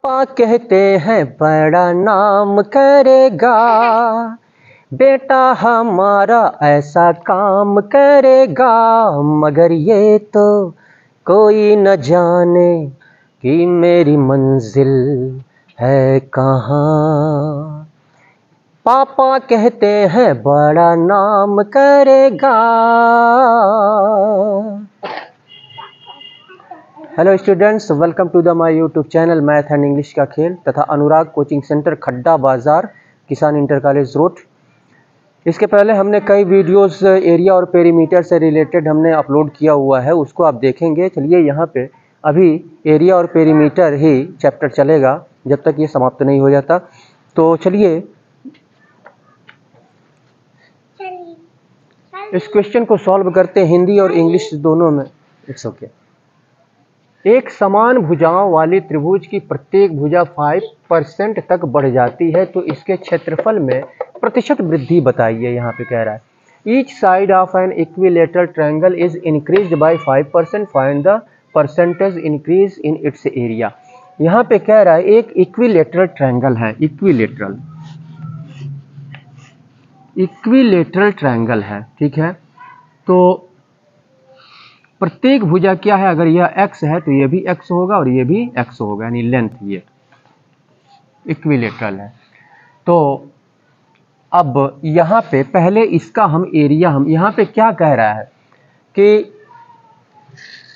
पापा कहते हैं बड़ा नाम करेगा, बेटा हमारा ऐसा काम करेगा, मगर ये तो कोई न जाने कि मेरी मंजिल है कहाँ। पापा कहते हैं बड़ा नाम करेगा। Hello students, welcome to the my YouTube channel math and English का खेल तथा अनुराग कोचिंग सेंटर, खड्डा बाजार, किसान इंटर कॉलेज रोड। इसके पहले हमने कई वीडियोस एरिया और पेरीमीटर से रिलेटेड हमने अपलोड किया हुआ है, उसको आप देखेंगे। चलिए यहाँ पे अभी एरिया और पेरीमीटर ही चैप्टर चलेगा जब तक ये समाप्त नहीं हो जाता। तो चलिए इस क्वेश्चन को सॉल्व करते हैं हिंदी और इंग्लिश दोनों में। It's okay. एक समान भुजाओं वाली त्रिभुज की प्रत्येक भुजा 5% तक बढ़ जाती है तो इसके क्षेत्रफल में प्रतिशत वृद्धि बताइए। यहाँ पे कह रहा है each side of an equilateral triangle is increased by 5%, find the percentage increase in its area. यहाँ पे कह रहा है एक इक्विलेटरल ट्रायंगल है, इक्विलेटरल ट्रायंगल है, ठीक है। तो प्रत्येक भुजा क्या है, अगर यह x है तो यह भी x होगा और यह भी x होगा, यानी लेंथ ये इक्विलेटरल है। तो अब यहाँ पे पहले इसका हम एरिया, हम यहाँ पे क्या कह रहा है कि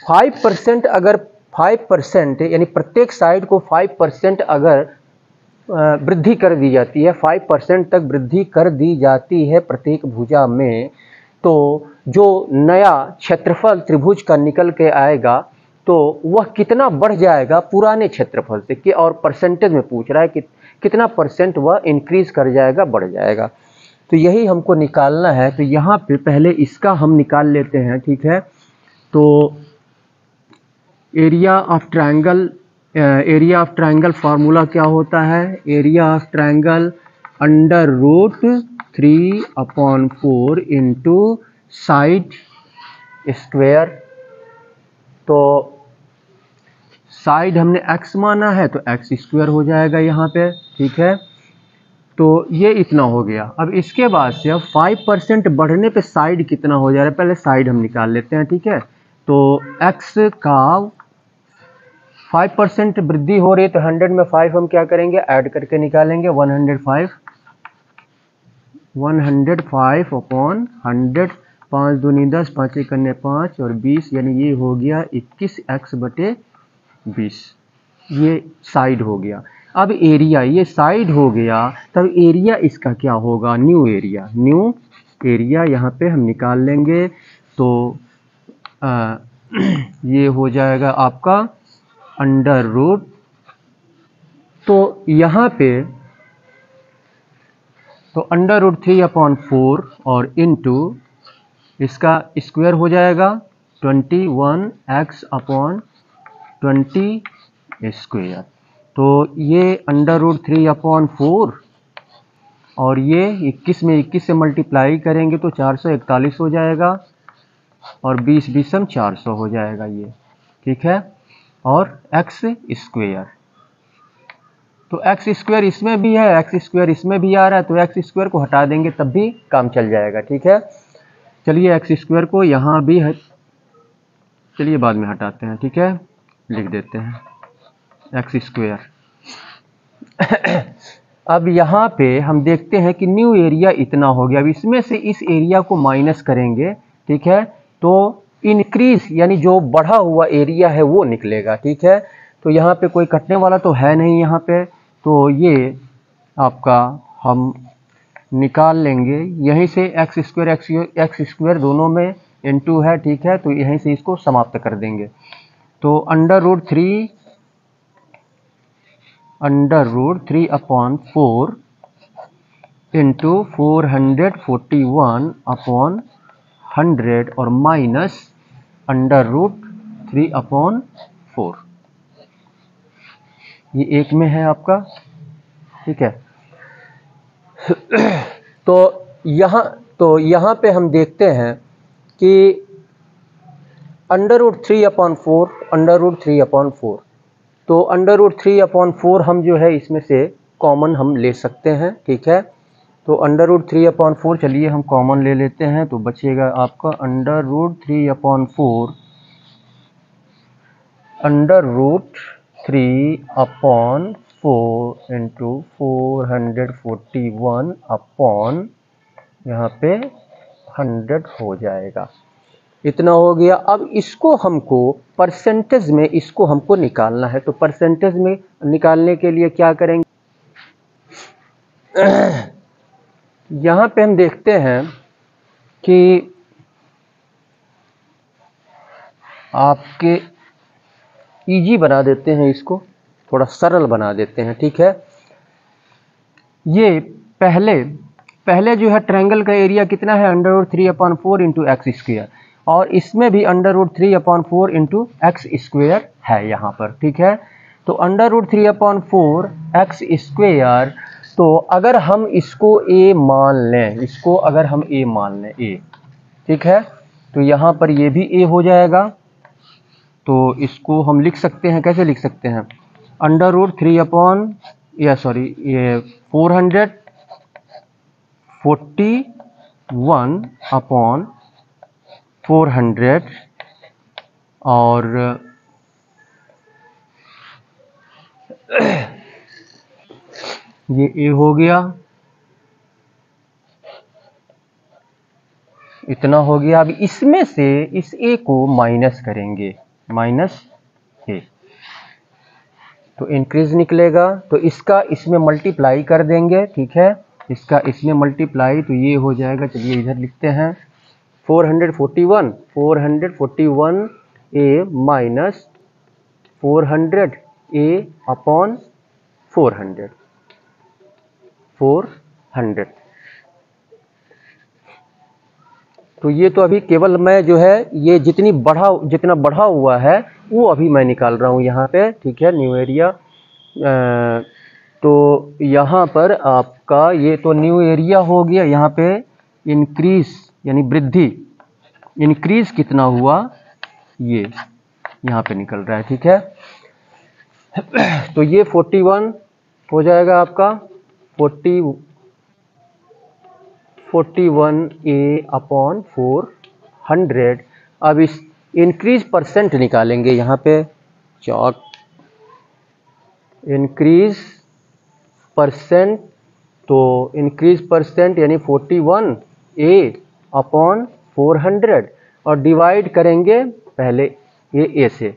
5% अगर 5% यानी प्रत्येक साइड को 5% अगर वृद्धि कर दी जाती है, 5% तक वृद्धि कर दी जाती है प्रत्येक भुजा में, तो जो नया क्षेत्रफल त्रिभुज का निकल के आएगा तो वह कितना बढ़ जाएगा पुराने क्षेत्रफल से, कि और परसेंटेज में पूछ रहा है कि कितना परसेंट वह इंक्रीज कर जाएगा, बढ़ जाएगा। तो यही हमको निकालना है। तो यहाँ पे पहले इसका हम निकाल लेते हैं, ठीक है। तो एरिया ऑफ ट्रायंगल फार्मूला क्या होता है, area of triangle √3/4 into side square. तो साइड हमने x माना है तो x स्क्वायर हो जाएगा यहाँ पे, ठीक है। तो ये इतना हो गया। अब इसके बाद से अब 5% बढ़ने पे साइड कितना हो जा रहा है, पहले साइड हम निकाल लेते हैं, ठीक है। तो x का 5% वृद्धि हो रही है तो 100 में 5 हम क्या करेंगे, ऐड करके निकालेंगे। 105 अपॉन 100, 5 दूनी 10, 5 करने 5 और 20, यानी ये हो गया 21x/20। ये साइड हो गया। अब एरिया, ये साइड हो गया, तब एरिया इसका क्या होगा, न्यू एरिया यहाँ पे हम निकाल लेंगे। तो ये हो जाएगा आपका √, तो यहाँ पे तो √3/4 और इंटू इसका स्क्वायर हो जाएगा 21x/20 स्क्वायर। तो ये √3/4 और ये 21 में 21 से मल्टीप्लाई करेंगे तो 441 हो जाएगा और 20 20 400 हो जाएगा ये, ठीक है। और x स्क्वायर, तो x स्क्वायर इसमें भी है, x स्क्वायर इसमें भी आ रहा है, तो x स्क्वायर को हटा देंगे तब भी काम चल जाएगा, ठीक है। चलिए x स्क्वायर को यहाँ भी है, चलिए बाद में हटाते हैं, ठीक है, लिख देते हैं x स्क्वायर। अब यहाँ पे हम देखते हैं कि न्यू एरिया इतना हो गया। अब इसमें से इस एरिया को माइनस करेंगे, ठीक है, तो इंक्रीज यानी जो बढ़ा हुआ एरिया है वो निकलेगा, ठीक है। तो यहाँ पे कोई कटने वाला तो है नहीं यहाँ पे, तो ये आपका हम निकाल लेंगे यहीं से। x स्क्वायर दोनों में इंटू है, ठीक है, तो यहीं से इसको समाप्त कर देंगे। तो √3/4 इंटू 441/100 और माइनस √3/4, ये एक में है आपका, ठीक है। तो यहाँ पे हम देखते हैं कि √3/4 तो अंडर रूट 3/4 हम जो है इसमें से कॉमन हम ले सकते हैं, ठीक है। तो अंडर रूट 3/4 चलिए हम कॉमन ले लेते हैं, तो बचेगा आपका under root 3/4 under root 3/4 into 441 upon यहाँ पे 100 हो जाएगा। इतना हो गया। अब इसको हमको परसेंटेज में इसको हमको निकालना है, तो परसेंटेज में निकालने के लिए क्या करेंगे, यहाँ पे हम देखते हैं कि आपके इजी बना देते हैं, इसको थोड़ा सरल बना देते हैं, ठीक है। ये पहले जो है ट्रायंगल का एरिया कितना है, under root 3/4 into X square, और इसमें भी under root 3/4 into X square है यहाँ पर, ठीक है। तो अंडर रूट 3/4 एक्स स्क्वायर, तो अगर हम इसको a मान लें, इसको अगर हम a मान लें a, ठीक है, तो यहाँ पर ये भी a हो जाएगा। तो इसको हम लिख सकते हैं, कैसे लिख सकते हैं, अंडर रूट 441/400 और ये a हो गया, इतना हो गया। अब इसमें से इस a को माइनस करेंगे, माइनस a, तो इंक्रीज निकलेगा, तो इसका इसमें मल्टीप्लाई कर देंगे, ठीक है, इसका इसमें मल्टीप्लाई, तो ये हो जाएगा, चलिए इधर लिखते हैं 441 a माइनस 400 a अपॉन 400 तो ये तो अभी केवल मैं जो है ये जितना बढ़ा हुआ है वो अभी मैं निकाल रहा हूँ यहाँ पे, ठीक है, न्यू एरिया। तो यहाँ पर आपका ये तो न्यू एरिया हो गया, यहाँ पे इंक्रीज यानी वृद्धि, इंक्रीज कितना हुआ ये यहाँ पे निकल रहा है, ठीक है। तो ये 41 हो जाएगा आपका 41 a अपॉन 400। अब इस इंक्रीज परसेंट निकालेंगे, यहाँ पे चौक इंक्रीज परसेंट, तो इंक्रीज परसेंट यानी 41 a अपॉन 400 और डिवाइड करेंगे पहले ये a से,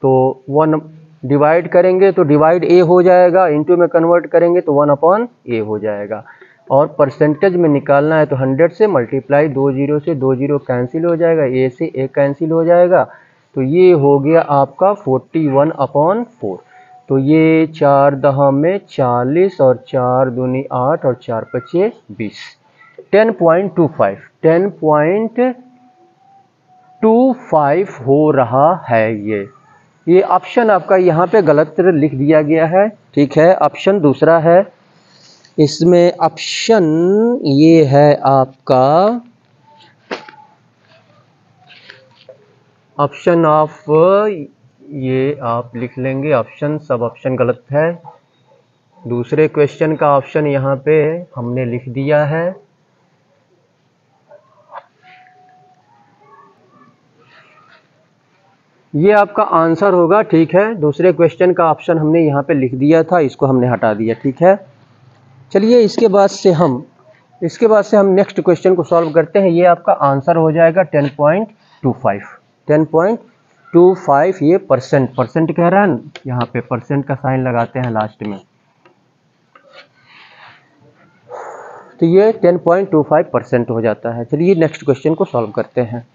तो 1 डिवाइड करेंगे तो डिवाइड a हो जाएगा, इंटू में कन्वर्ट करेंगे तो 1 अपॉन a हो जाएगा। और परसेंटेज में निकालना है तो 100 से मल्टीप्लाई, 2 0 से 2 0 कैंसिल हो जाएगा, a से a कैंसिल हो जाएगा, तो ये हो गया आपका 41/4। तो ये 4 दहा में 40 और 4 दूनी 8 और 4 पचे 20, 10.25 हो रहा है। ये ऑप्शन आपका यहाँ पे गलत लिख दिया गया है, ठीक है। ऑप्शन दूसरा है, इसमें ऑप्शन ये है आपका ऑप्शन ऑफ, ये आप लिख लेंगे ऑप्शन, सब ऑप्शन गलत है। दूसरे क्वेश्चन का ऑप्शन यहाँ पे हमने लिख दिया है, ये आपका आंसर होगा, ठीक है। दूसरे क्वेश्चन का ऑप्शन हमने यहाँ पे लिख दिया था, इसको हमने हटा दिया, ठीक है। चलिए इसके बाद से हम नेक्स्ट क्वेश्चन को सॉल्व करते हैं। ये आपका आंसर हो जाएगा 10.25। ये परसेंट कह रहा है, यहाँ पे परसेंट का साइन लगाते हैं लास्ट में, तो ये 10.25% हो जाता है। चलिए नेक्स्ट क्वेश्चन को सॉल्व करते हैं।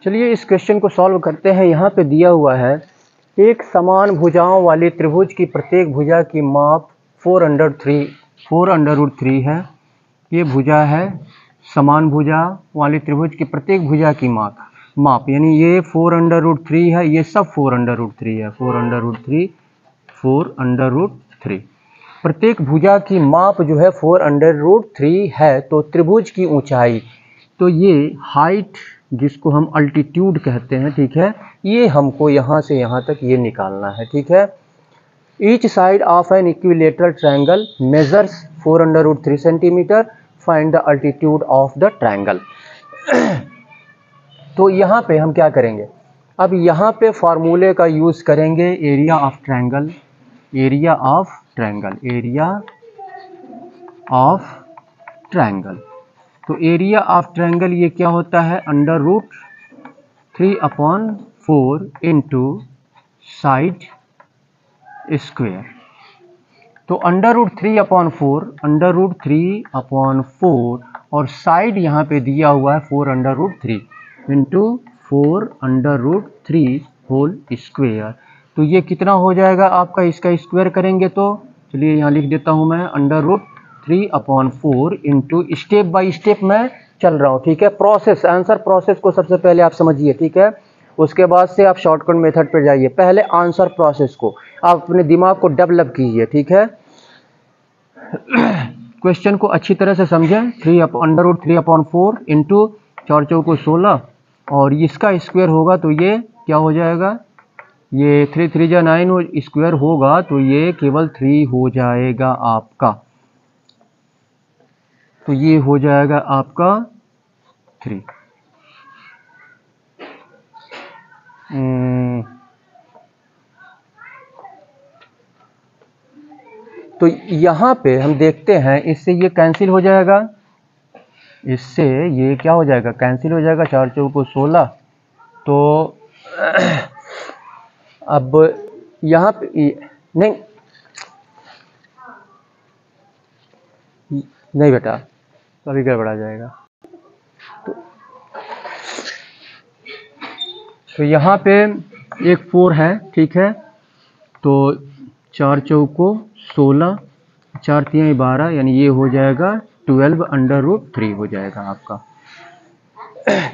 चलिए इस क्वेश्चन को सॉल्व करते हैं। यहाँ पे दिया हुआ है, एक समान भुजाओं वाले त्रिभुज की प्रत्येक भुजा की माप 4√3 है। ये भुजा है, समान भुजा वाले त्रिभुज की प्रत्येक भुजा की माप यानी ये 4√3 है, ये सब 4√3 है, 4√3। प्रत्येक भुजा की माप जो है 4√3 है, तो त्रिभुज की ऊंचाई, तो ये हाइट जिसको हम अल्टीट्यूड कहते हैं, ठीक है, ये हमको यहाँ से यहाँ तक ये निकालना है, ठीक है। Each side of an equilateral triangle measures 4√3 centimetre, find the altitude of the triangle. तो यहाँ पे हम क्या करेंगे, अब यहाँ पे फार्मूले का यूज़ करेंगे, area of triangle, area of triangle, area of triangle. तो एरिया ऑफ ट्रायंगल ये क्या होता है, √3/4 इंटू साइड स्क्वायर। तो √3/4 और साइड यहाँ पे दिया हुआ है 4√3 इंटू 4√3 होल स्क्वायर। तो ये कितना हो जाएगा आपका, इसका स्क्वायर करेंगे तो चलिए यहाँ लिख देता हूँ मैं, √3/4 इंटू, स्टेप बाय स्टेप मैं चल रहा हूँ, ठीक है। प्रोसेस, आंसर प्रोसेस को सबसे पहले आप समझिए, ठीक है। उसके बाद से आप शॉर्टकट मेथड पर जाइए, पहले आंसर प्रोसेस को आप अपने दिमाग को डेवलप कीजिए, ठीक है। क्वेश्चन को अच्छी तरह से समझें। √3/4 इंटू 4 चौको 16 और इसका स्क्वायर होगा तो ये क्या हो जाएगा, ये 3 3 जा 9 स्क्वायर होगा तो ये केवल 3 हो जाएगा आपका, तो ये हो जाएगा आपका 3। तो यहाँ पे हम देखते हैं, इससे ये कैंसिल हो जाएगा, इससे ये क्या हो जाएगा, कैंसिल हो जाएगा, 4 चौको 16। तो अब यहाँ पे नहीं बेटा, अभी गड़बड़ा जाएगा। तो यहाँ पे एक 4 है, ठीक है। तो 4 चौको 16, 4 3 12, यानी ये हो जाएगा 12√3 हो जाएगा आपका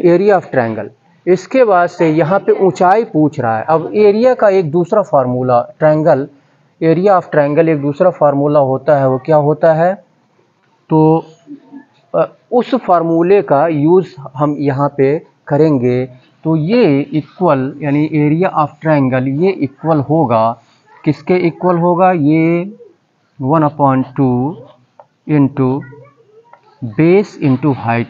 एरिया ऑफ ट्रायंगल। इसके बाद से यहाँ पे ऊंचाई पूछ रहा है। अब एरिया का एक दूसरा formula, triangle, area of triangle एक दूसरा फार्मूला होता है, वो क्या होता है, तो उस फार्मूले का यूज़ हम यहाँ पे करेंगे। तो ये इक्वल, यानी एरिया ऑफ ट्रायंगल ये इक्वल होगा, किसके इक्वल होगा, ये 1/2 into base into height,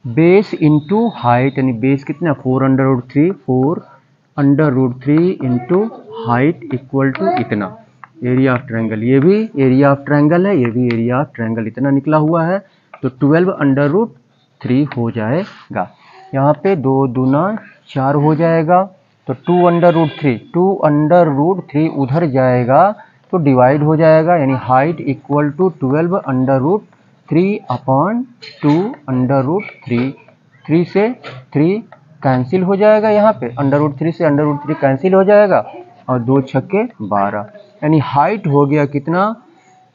base into height, यानी बेस कितना 4√3, 4√3 इंटू हाइट इक्वल टू इतना, एरिया ऑफ ट्रायंगल। ये भी एरिया ऑफ ट्रायंगल है, ये भी एरिया ऑफ ट्रायंगल, इतना निकला हुआ है। तो 12√3 हो जाएगा। यहाँ पे 2 दूना 4 हो जाएगा, तो 2√3 उधर जाएगा तो डिवाइड हो जाएगा, यानी हाइट इक्वल टू 12√3/2√3। 3 से 3 कैंसिल हो जाएगा, यहाँ पे √3 से √3 कैंसिल हो जाएगा और 2 छक्के 12, यानी हाइट हो गया कितना,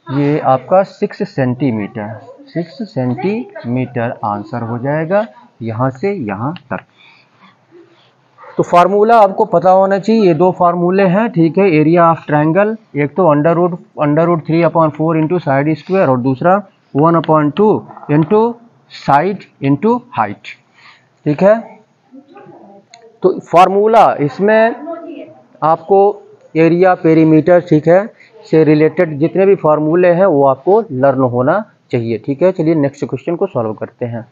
ये आपका 6 सेंटीमीटर, 6 सेंटीमीटर आंसर हो जाएगा यहाँ से यहाँ तक। तो फार्मूला आपको पता होना चाहिए, ये 2 फार्मूले हैं, ठीक है, एरिया ऑफ ट्रायंगल, एक तो √3/4 इंटू साइड स्क्वायर और दूसरा 1/2 इंटू साइड इंटू हाइट, ठीक है। तो फार्मूला इसमें आपको एरिया, पेरीमीटर, ठीक है, से रिलेटेड जितने भी फार्मूले हैं वो आपको लर्न होना चाहिए, ठीक है। चलिए नेक्स्ट क्वेश्चन को सॉल्व करते हैं।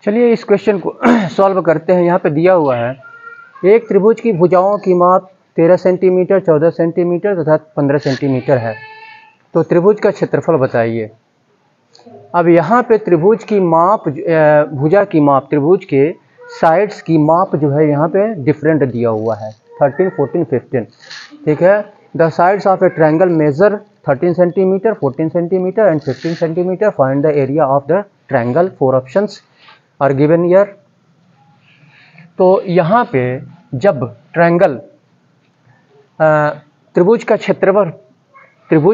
चलिए इस क्वेश्चन को सॉल्व करते हैं। यहाँ पे दिया हुआ है, एक त्रिभुज की भुजाओं की माप 13 सेंटीमीटर, 14 सेंटीमीटर तथा 15 सेंटीमीटर है, तो त्रिभुज का क्षेत्रफल बताइए। अब यहाँ पे त्रिभुज की माप, भुजा की माप, त्रिभुज के साइड्स की माप जो है यहाँ पे डिफरेंट दिया हुआ है, 13, 14, 15, ठीक है। The sides of a triangle measure 13 centimetre, 14 centimetre and 15 centimetre, find the area of the triangle, 4 options are given here. तो यहाँ पे जब ट्रायंगल, त्रिभुज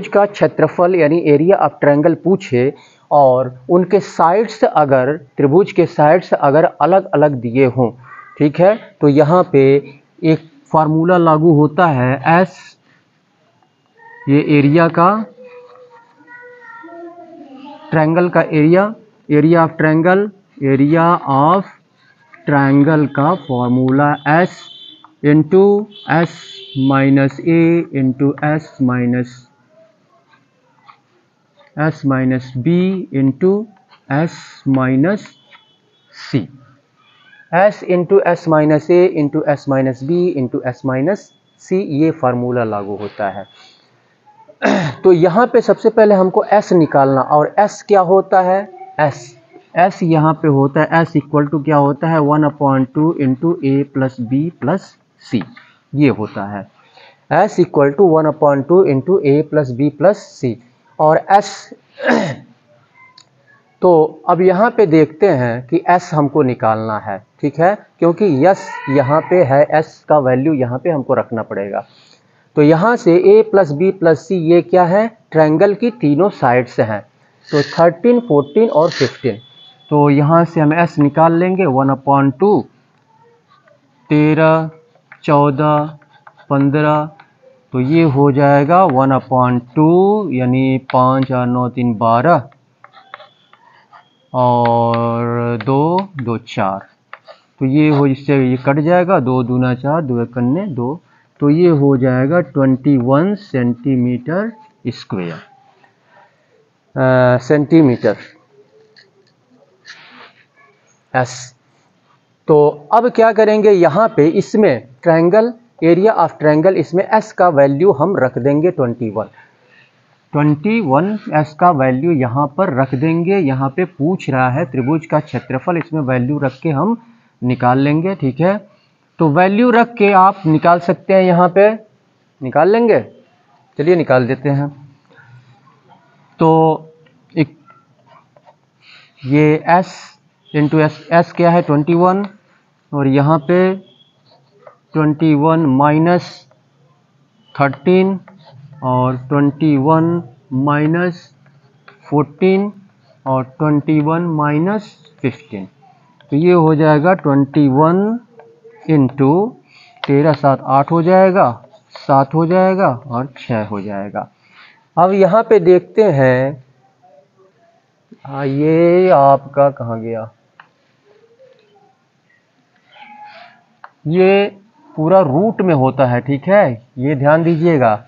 का क्षेत्रफल यानी एरिया ऑफ ट्रायंगल पूछे और उनके साइड्स अगर, त्रिभुज के साइड्स अगर अलग अलग दिए हों, ठीक है, तो यहाँ पे एक फार्मूला लागू होता है, एस, ये एरिया का ट्रायंगल का एरिया ऑफ ट्रायंगल का formula S into S minus A into S minus B into S minus C। S into S minus A into S minus B into S minus C, ये formula लागू होता है। तो यहाँ पे सबसे पहले हमको S निकालना, और S क्या होता है? S यहाँ पे होता है S इक्वल टू क्या होता है? 1/2 into A plus B plus C, ये होता है S equal to 1/2 into A plus B plus C। और S तो अब यहाँ पे देखते हैं कि S हमको निकालना है, ठीक है, क्योंकि S यहाँ पे है, S का वैल्यू यहाँ पे हमको रखना पड़ेगा। तो यहाँ से A plus B plus C ये क्या है? ट्रायंगल की तीनों साइड से हैं, तो 13, 14 और 15। तो यहाँ से हम S निकाल लेंगे 1/2, 13, 14, 15, तो ये हो जाएगा 1/2, यानी 5 और 9 3 12 और 2 2 4, तो ये हो, इससे ये कट जाएगा, 2 दूना 4, 2 एक 2, तो ये हो जाएगा 21 सेंटीमीटर स्क्वायर सेंटीमीटर S। तो अब क्या करेंगे, यहाँ पे इसमें ट्रायंगल, एरिया ऑफ ट्रायंगल, इसमें S का वैल्यू हम रख देंगे 21 S का वैल्यू यहाँ पर रख देंगे। यहाँ पे पूछ रहा है त्रिभुज का क्षेत्रफल, इसमें वैल्यू रख के हम निकाल लेंगे, ठीक है। तो वैल्यू रख के आप निकाल सकते हैं, यहाँ पे निकाल लेंगे, चलिए निकाल देते हैं। तो एक ये S इंटू S क्या है? 21, और यहाँ पे 21 माइनस 13 और 21 माइनस 14 और 21 माइनस 15, तो ये हो जाएगा 21 इंटू 13 7 8 हो जाएगा, 7 हो जाएगा और 6 हो जाएगा। अब यहाँ पे देखते हैं, ये आपका कहाँ गया? ये पूरा रूट में होता है, ठीक है, ये ध्यान दीजिएगा,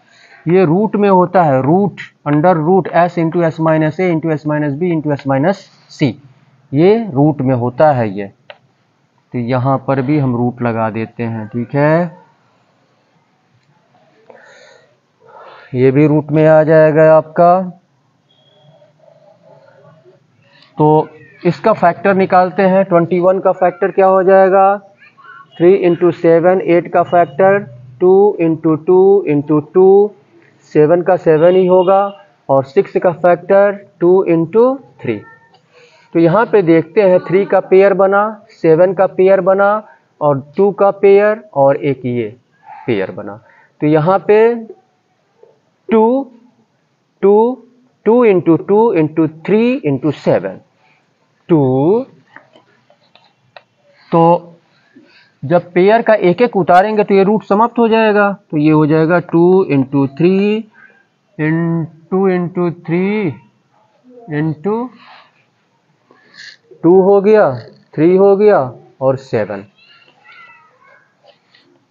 ये रूट में होता है, root, under root S into S minus A into S minus B into S minus C, ये रूट में होता है ये। तो यहाँ पर भी हम रूट लगा देते हैं, ठीक है, ये भी रूट में आ जाएगा आपका। तो इसका फैक्टर निकालते हैं, 21 का फैक्टर क्या हो जाएगा? 3 इंटू 7 8 का फैक्टर, 2 इंटू 2 इंटू 2 7 का 7 ही होगा, और 6 का फैक्टर 2 इंटू 3। तो यहाँ पे देखते हैं 3 का पेयर बना, 7 का पेयर बना, और 2 का पेयर, और एक ये पेयर बना। तो यहाँ पे 2 2 2 इंटू 2 इंटू 3 इंटू 7 2। तो जब पेयर का एक एक उतारेंगे तो ये रूट समाप्त हो जाएगा, तो ये हो जाएगा 2 इंटू 3 इंटू 3 इंटू 2 हो गया, 3 हो गया और 7।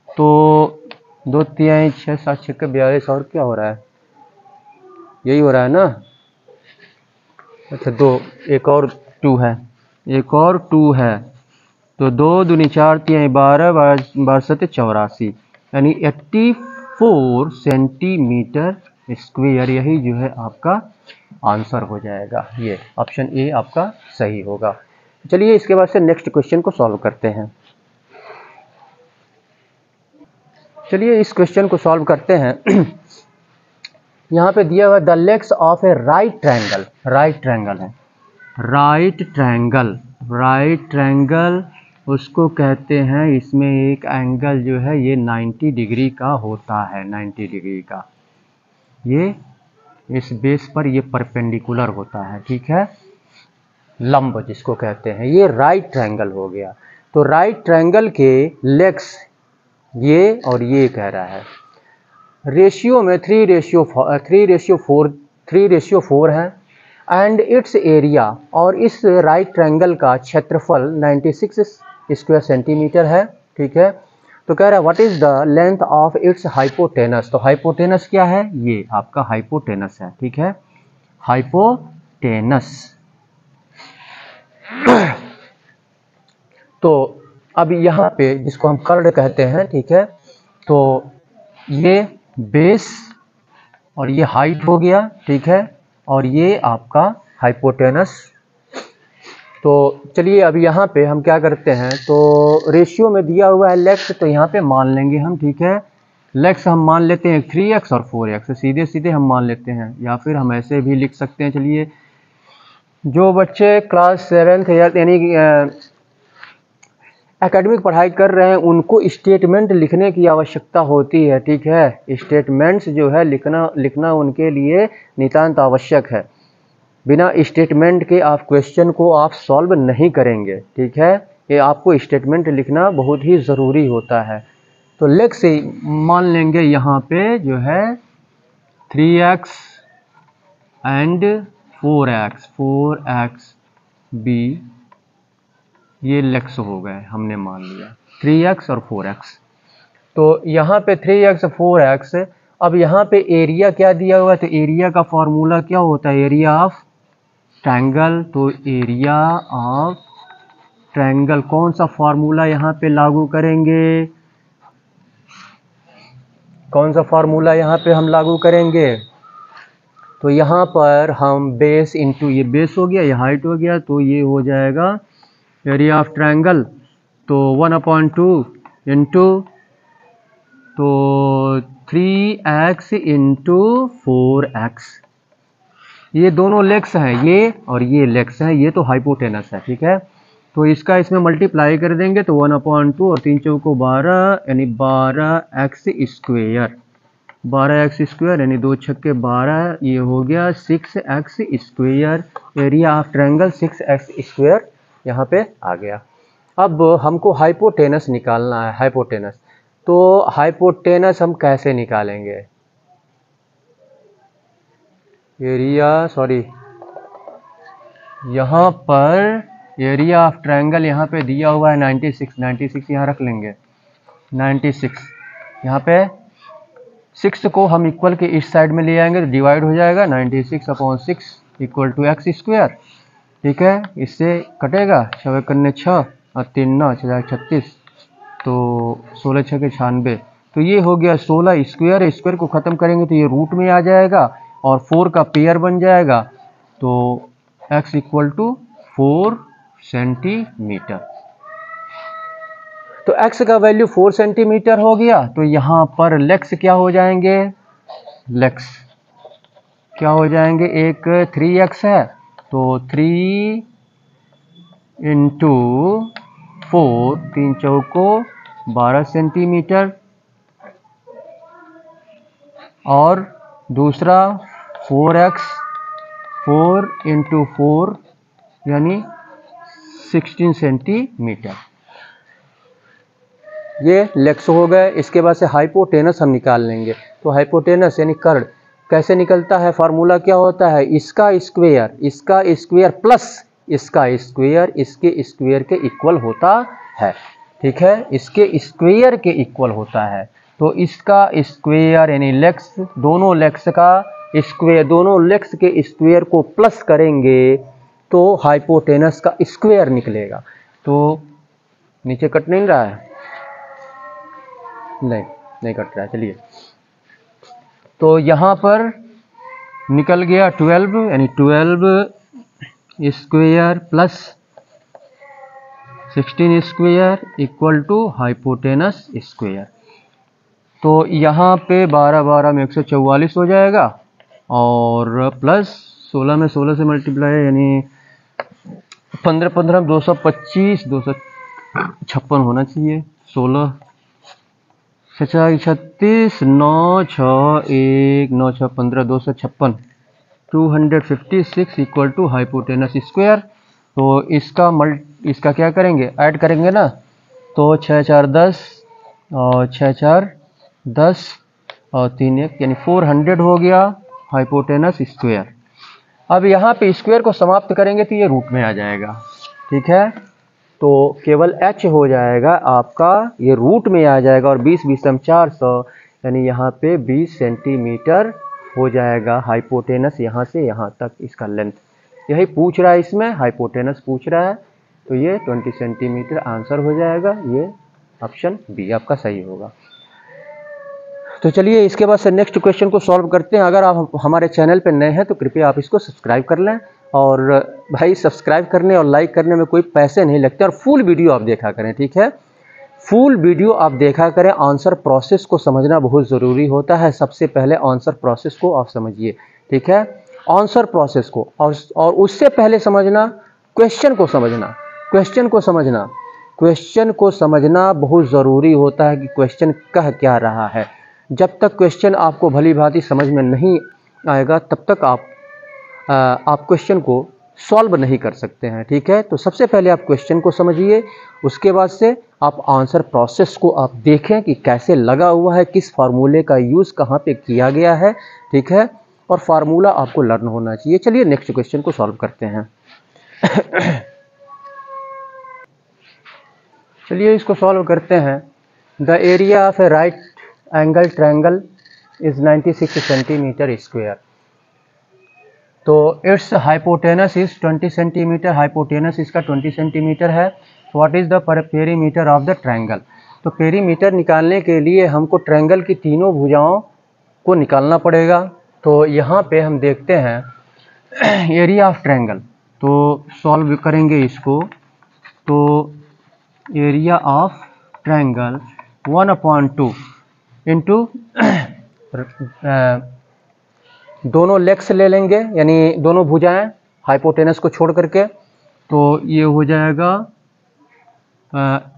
तो 2 3 6 7 6 42, और क्या हो रहा है? यही हो रहा है ना? अच्छा, 2 एक और 2 है, एक और 2 है, तो 2 दूनी 4 3 12 12 7 84, यानी 84 सेंटीमीटर स्क्वायर, यही जो है आपका आंसर हो जाएगा। ये ऑप्शन ए आपका सही होगा। चलिए इसके बाद से नेक्स्ट क्वेश्चन को सॉल्व करते हैं। चलिए इस क्वेश्चन को सॉल्व करते हैं। यहाँ पे दिया हुआ the legs of a right triangle, right triangle है, राइट ट्रायंगल उसको कहते हैं, इसमें एक एंगल जो है ये 90 डिग्री का होता है, 90 डिग्री का, ये इस बेस पर ये परपेंडिकुलर होता है, ठीक है, लंब जिसको कहते हैं, ये राइट ट्रायंगल हो गया। तो राइट ट्रायंगल के लेग्स ये और ये कह रहा है, रेशियो में 3:4 है, एंड इट्स एरिया, और इस राइट ट्रायंगल का क्षेत्रफल 96 स्क्वायर सेंटीमीटर है। ठीक है, तो कह रहा है what is the length of its hypotenuse. तो हाइपोटेनस क्या है, ये आपका हाइपोटेनस है। ठीक है, हाइपोटेनस। तो अब यहाँ पे जिसको हम कर्ड कहते हैं, ठीक है, तो ये बेस और ये हाइट हो गया। ठीक है, और ये आपका हाइपोटेनस। तो चलिए अब यहाँ पे हम क्या करते हैं, तो रेशियो में दिया हुआ है लेग्स, तो यहाँ पे मान लेंगे हम। ठीक है, लेग्स हम मान लेते हैं 3x और 4x, सीधे सीधे हम मान लेते हैं, या फिर हम ऐसे भी लिख सकते हैं। चलिए, जो बच्चे क्लास 7th यानी एकेडमिक पढ़ाई कर रहे हैं उनको स्टेटमेंट लिखने की आवश्यकता होती है। ठीक है, स्टेटमेंट्स जो है लिखना उनके लिए नितांत आवश्यक है। बिना स्टेटमेंट के आप क्वेश्चन को आप सॉल्व नहीं करेंगे। ठीक है, ये आपको स्टेटमेंट लिखना बहुत ही ज़रूरी होता है। तो लेग से मान लेंगे यहाँ पे जो है 3x एंड 4x b, ये लेग्स हो गए, हमने मान लिया 3x और 4x। तो यहाँ पे 3x 4x। अब यहाँ पे एरिया क्या दिया हुआ है, तो एरिया का फॉर्मूला क्या होता है, एरिया ऑफ ट्रायंगल। तो एरिया ऑफ ट्रायंगल कौन सा फॉर्मूला यहाँ पे लागू करेंगे, कौन सा फॉर्मूला यहाँ पे हम लागू करेंगे, तो यहाँ पर हम बेस इंटू, ये बेस हो गया, ये हाइट हो गया, तो ये हो जाएगा एरिया ऑफ ट्रायंगल। तो 1/2 इंटू, तो 3x इंटू 4x, ये दोनों लेग्स हैं, ये और ये लेग्स हैं, ये तो हाइपोटेनस है। ठीक है, तो इसका इसमें मल्टीप्लाई कर देंगे तो 1/2 और 3 चौको 12 यानी 12x स्क्वेयर, 12x स्क्वेयर यानी 2 छक्के 12, ये हो गया 6x square. Area of triangle 6x square यहाँ पे आ गया। अब हमको हाइपोटेनस निकालना है, हाइपोटेनस। तो हाइपोटेनस हम कैसे निकालेंगे, एरिया, सॉरी, यहाँ पर एरिया ऑफ ट्रायंगल यहाँ पे दिया हुआ है 96 यहाँ रख लेंगे। 96 यहाँ पे 6 को हम इक्वल के इस साइड में ले आएंगे तो डिवाइड हो जाएगा 96/6 इक्वल टू x स्क्वायर। ठीक है, इससे कटेगा 6 करने 6 और 3 9 36, तो 16 6 के 96, तो ये हो गया 16 स्क्वायर। स्क्वायर को ख़त्म करेंगे तो ये रूट में आ जाएगा और 4 का पेयर बन जाएगा, तो x इक्वल टू 4 सेंटीमीटर। तो x का वैल्यू 4 सेंटीमीटर हो गया। तो यहाँ पर लेग्स क्या हो जाएंगे, लेग्स क्या हो जाएंगे, एक 3x है तो 3 इंटू 4, 3 चौको 12 सेंटीमीटर, और दूसरा 4x, 4 इंटू 4 यानी 16 सेंटीमीटर। ये लेग्स हो गए। इसके बाद से हाइपोटेनस हम निकाल लेंगे। तो हाइपोटेनस यानी कर्ड कैसे निकलता है, फार्मूला क्या होता है, इसका स्क्वायर प्लस इसका स्क्वायर इसके स्क्वायर के इक्वल होता है। ठीक है, इसके स्क्वायर के इक्वल होता है। तो इसका स्क्वायर यानी लेग्स, दोनों लेग्स का स्क्वायर, दोनों लेग्स के स्क्वायर को प्लस करेंगे तो हाइपोटेनस का स्क्वायर निकलेगा। तो नीचे कट नहीं रहा है, नहीं कट रहा है। चलिए, तो यहाँ पर निकल गया 12 यानी 12 square plus 16 square equal to hypotenuse square. तो यहाँ पे 12 12 में 144 हो जाएगा, और प्लस 16 में 16 से मल्टीप्लाई यानी 15 15 225, 256 होना चाहिए। 16 36 9 6 1 9 6 15 256, 256 इक्वल टू हाइपोटेनस स्क्वायर। तो इसका क्या करेंगे, ऐड करेंगे ना, तो 6 4 10 और 6 4 10 और 3 1 यानी 400 हो गया हाइपोटेनस स्क्वायर। अब यहाँ पे स्क्वायर को समाप्त करेंगे तो ये रूट में आ जाएगा, ठीक है। तो केवल h हो जाएगा आपका, ये रूट में आ जाएगा, और 20 20 400, यानी यहाँ पे 20 सेंटीमीटर हो जाएगा हाइपोटेनस यहाँ से यहाँ तक इसका लेंथ। यही पूछ रहा है, इसमें हाइपोटेनस पूछ रहा है, तो ये 20 सेंटीमीटर आंसर हो जाएगा। ये ऑप्शन बी आपका सही होगा। तो चलिए इसके बाद से नेक्स्ट क्वेश्चन को सॉल्व करते हैं। अगर आप हमारे चैनल पर नए हैं तो कृपया आप इसको सब्सक्राइब कर लें, और भाई सब्सक्राइब करने और लाइक करने में कोई पैसे नहीं लगते, और फुल वीडियो आप देखा करें, ठीक है। फुल वीडियो आप देखा करें। आंसर प्रोसेस को समझना बहुत ज़रूरी होता है। सबसे पहले आंसर प्रोसेस को आप समझिए, ठीक है। आंसर प्रोसेस को, और उससे पहले समझना क्वेश्चन को समझना, क्वेश्चन को समझना, क्वेश्चन को समझना बहुत ज़रूरी होता है कि क्वेश्चन कह क्या रहा है। जब तक क्वेश्चन आपको भली भांति समझ में नहीं आएगा तब तक आप क्वेश्चन को सॉल्व नहीं कर सकते हैं, ठीक है। तो सबसे पहले आप क्वेश्चन को समझिए, उसके बाद से आप आंसर प्रोसेस को आप देखें कि कैसे लगा हुआ है, किस फार्मूले का यूज़ कहाँ पे किया गया है, ठीक है। और फार्मूला आपको लर्न होना चाहिए। चलिए नेक्स्ट क्वेश्चन को सॉल्व करते हैं। चलिए इसको सॉल्व करते हैं। The area of a right angle triangle is 96 centimetre square. तो it's hypotenuse is 20 centimetre, hypotenuse इसका 20 सेंटीमीटर है। What is the perimeter of the triangle. तो पेरीमीटर निकालने के लिए हमको ट्रायंगल की तीनों भुजाओं को निकालना पड़ेगा। तो यहाँ पे हम देखते हैं एरिया ऑफ ट्रायंगल, तो सॉल्व करेंगे इसको। तो एरिया ऑफ ट्रायंगल 1/2 इंटू दोनों लेग्स ले लेंगे, यानी दोनों भुजाएं हाइपोटेनस को छोड़ करके। तो ये हो जाएगा,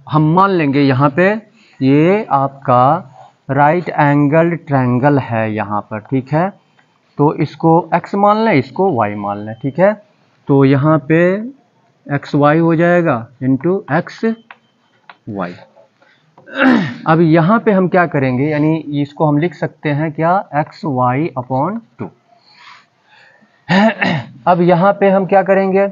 हम मान लेंगे यहाँ पे ये आपका राइट एंगल ट्रायंगल है यहाँ पर, ठीक है। तो इसको x मान लें, इसको y मान लें, ठीक है। तो यहाँ पे xy हो जाएगा इंटू xy। अब यहाँ पे हम क्या करेंगे, यानी इसको हम लिख सकते हैं क्या, xy/2। अब यहाँ पे हम क्या करेंगे,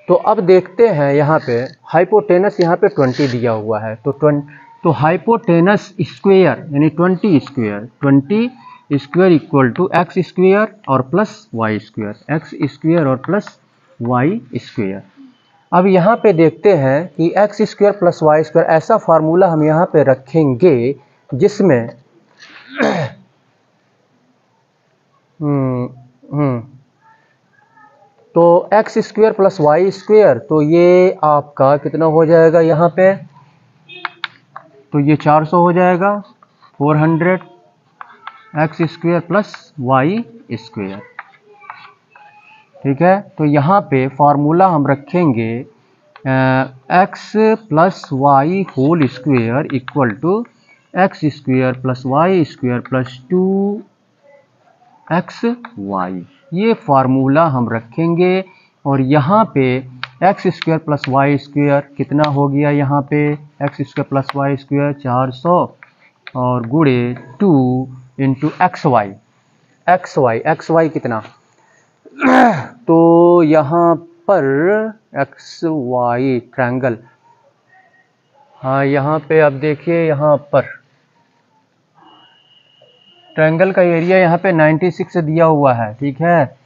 तो अब देखते हैं यहाँ पे हाइपोटेनस यहाँ पे 20 दिया हुआ है। तो हाइपोटेनस स्क्वायर यानी 20 square equal to x square और plus y square, x square और प्लस वाई स्क्वायर। अब यहाँ पे देखते हैं कि x square plus y square, ऐसा फार्मूला हम यहाँ पे रखेंगे जिसमें तो x square plus y square, तो ये आपका कितना हो जाएगा यहाँ पे, तो ये 400 हो जाएगा, 400 x square plus y square, ठीक है। तो यहाँ पे फार्मूला हम रखेंगे x plus y whole square equal to x square plus y square plus 2xy। ये फार्मूला हम रखेंगे, और यहाँ पे x square plus y square कितना हो गया, यहाँ पे x square plus y square 400 और गुणे 2 इंटू एक्स वाई कितना, तो यहाँ पर एक्स वाई ट्रायंगल, हाँ यहाँ पे अब देखिए, यहाँ पर ट्रायंगल का एरिया यहाँ पे 96 दिया हुआ है, ठीक है।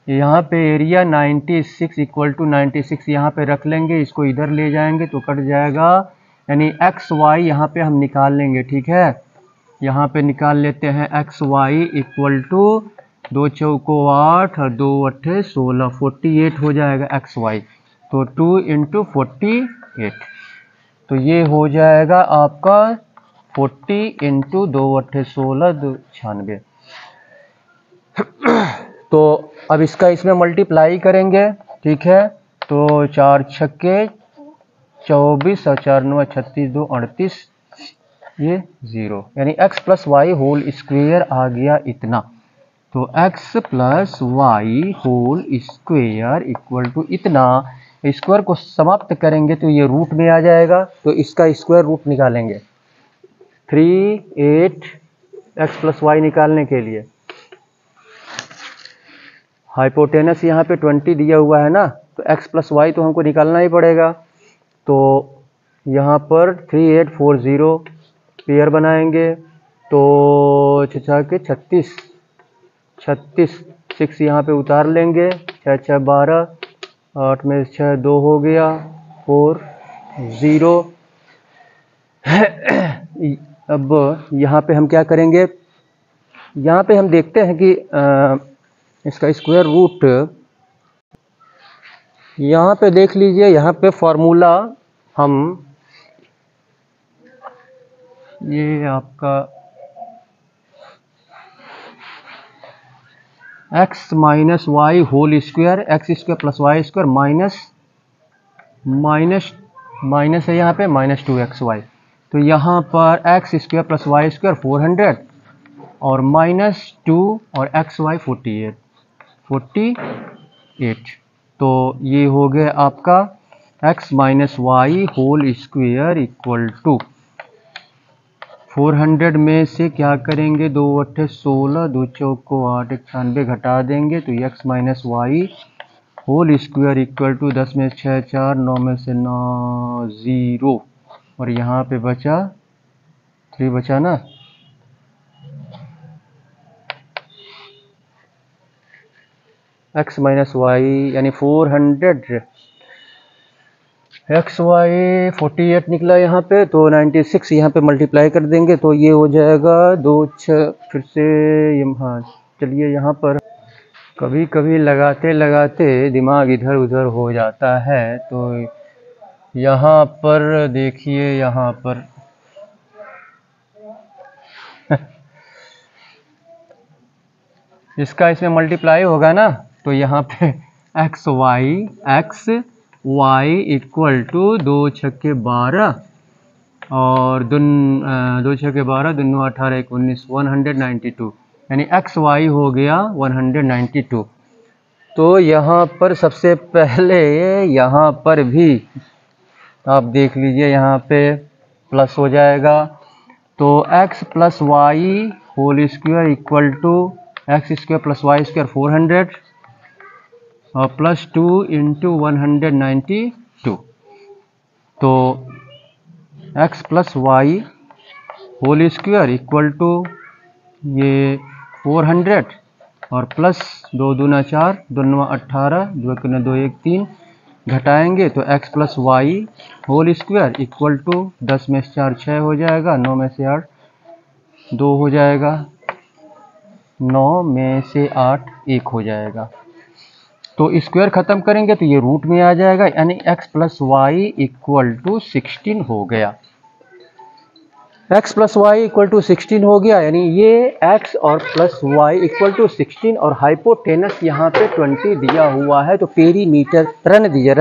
यहाँ पे एरिया 96 इक्वल टू 96 यहाँ पे रख लेंगे, इसको इधर ले जाएंगे तो कट जाएगा, यानी एक्स वाई यहाँ पे हम निकाल लेंगे, ठीक है। यहाँ पे निकाल लेते हैं एक्स वाई इक्वल टू 2 चौको 8 और 2 अट्ठे 16, 48 हो जाएगा एक्स वाई। तो 2 इंटू 48, तो ये हो जाएगा आपका 40 इंटू 2 अट्ठे 16, 2 96। तो अब इसका इसमें मल्टीप्लाई करेंगे, ठीक है। तो 4 छक्के 24 और 4 9 36, 2 38, ये 0, यानी x plus y whole square आ गया इतना। तो x plus y whole square equal to इतना। स्क्वायर को समाप्त करेंगे तो ये रूट में आ जाएगा, तो इसका स्क्वायर रूट निकालेंगे 3 8 x प्लस वाई निकालने के लिए। हाइपोटेनस यहाँ पे 20 दिया हुआ है ना, तो x प्लस वाई तो हमको निकालना ही पड़ेगा। तो यहाँ पर 3840 पेयर बनाएंगे तो 36 6 यहाँ पे उतार लेंगे, 6 6 12, 8 में 6 2 हो गया, 4 0। अब यहाँ पे हम क्या करेंगे, यहाँ पे हम देखते हैं कि इसका स्क्वायर रूट, यहाँ पे देख लीजिए, यहाँ पे फॉर्मूला हम ये आपका x minus y whole square, x square plus y square minus है यहाँ पे -2xy। तो यहाँ पर x square plus y square 400 और -2 और xy 48। तो ये हो गया आपका x minus y whole square equal to 400 में से क्या करेंगे, 2 8 16, 2 चौको 8, 91 घटा देंगे तो x minus y whole square equal to 10 में 6 4, 9 में से 9 0 और यहाँ पे बचा 3 बचा ना, x माइनस वाई यानी 400 एक्स वाई 48 निकला यहाँ पे, तो 96 यहाँ पे मल्टीप्लाई कर देंगे तो ये हो जाएगा 2 6 फिर से हाँ। चलिए यहाँ पर कभी कभी लगाते लगाते दिमाग इधर उधर हो जाता है, तो यहाँ पर देखिए, यहाँ पर इसका इसमें मल्टीप्लाई होगा ना, तो यहाँ पे एक्स वाई इक्वल टू 2 छक्के 12 और 2 छक्के 12 दूनो 18 19 192, यानी एक्स वाई हो गया 192। तो यहाँ पर सबसे पहले यहाँ पर भी आप देख लीजिए, यहाँ पे प्लस हो जाएगा, तो x plus y whole square equal to x square plus y square 400 और प्लस 2 इंटू 192। तो x plus y whole square equal to ये 400 और प्लस 2 दूना 4, 2 9 18, 2 2 1 3 घटाएंगे तो x plus y whole square equal to 10 में से 4 6 हो जाएगा, 9 में से 8 2 हो जाएगा, 9 में से 8 1 हो जाएगा। तो स्क्वायर ख़त्म करेंगे तो ये रूट में आ जाएगा, यानी x plus y equal to 16 हो गया। x plus y equal to 16 हो गया, यानी ये x और प्लस वाई इक्वल टू 16 और हाइपोटेनस यहाँ पे 20 दिया हुआ है। तो पेरीमीटर रन दीजिए,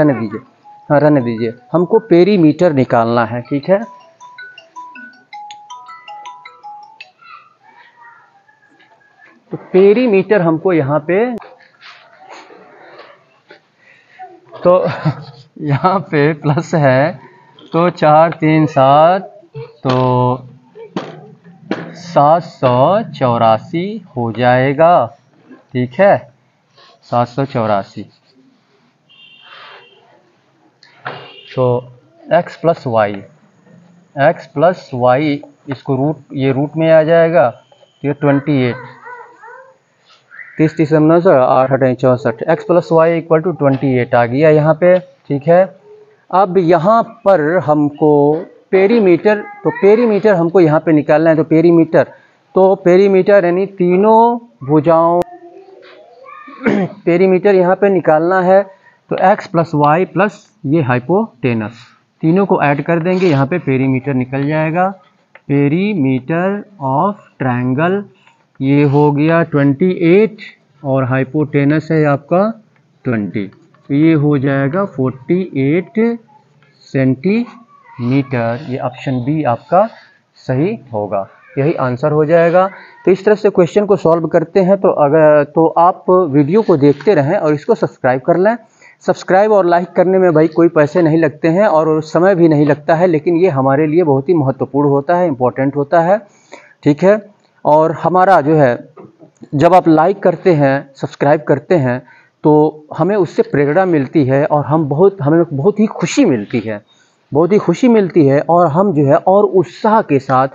हाँ रन दीजिए, हमको पेरीमीटर निकालना है, ठीक है। तो पेरीमीटर हमको यहाँ पे, तो यहाँ पे प्लस है तो 4 3 7, तो 784 हो जाएगा, ठीक है, 784। तो x प्लस वाई इसको रूट, ये रूट में आ जाएगा, ये 28 30 30 9 8 8 64, x plus y equal to 28 आ गया यहाँ पे, ठीक है। अब यहाँ पर हमको पेरीमीटर, तो पेरीमीटर हमको यहाँ पे निकालना है। तो पेरीमीटर यानी तीनों भुजाओं पेरीमीटर यहाँ पे निकालना है। तो x प्लस वाई प्लस ये हाइपोटेनस तीनों को ऐड कर देंगे, यहाँ पे पेरीमीटर निकल जाएगा। पेरीमीटर ऑफ ट्रायंगल ये हो गया 28 और हाइपोटेनस है आपका 20, तो ये हो जाएगा 48 सेंटीमीटर। ये ऑप्शन बी आपका सही होगा, यही आंसर हो जाएगा। तो इस तरह से क्वेश्चन को सॉल्व करते हैं। तो आप वीडियो को देखते रहें और इसको सब्सक्राइब कर लें। सब्सक्राइब और लाइक करने में भाई कोई पैसे नहीं लगते हैं और समय भी नहीं लगता है, लेकिन ये हमारे लिए बहुत ही महत्वपूर्ण होता है, इम्पोर्टेंट होता है, ठीक है। और हमारा जो है जब आप लाइक करते हैं, सब्सक्राइब करते हैं, तो हमें उससे प्रेरणा मिलती है और हमें बहुत ही खुशी मिलती है, बहुत ही खुशी मिलती है, और हम जो है और उत्साह के साथ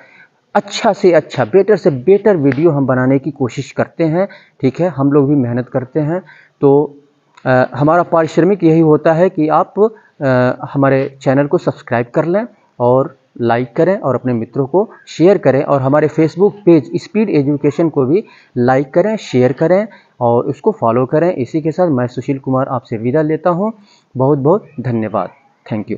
अच्छा से अच्छा, बेटर से बेटर वीडियो हम बनाने की कोशिश करते हैं। ठीक है, हम लोग भी मेहनत करते हैं। तो हमारा पारिश्रमिक यही होता है कि आप हमारे चैनल को सब्सक्राइब कर लें और लाइक करें और अपने मित्रों को शेयर करें, और हमारे फेसबुक पेज स्पीड एजुकेशन को भी लाइक करें, शेयर करें और उसको फॉलो करें। इसी के साथ मैं सुशील कुमार आपसे विदा लेता हूं। बहुत बहुत धन्यवाद। Thank you.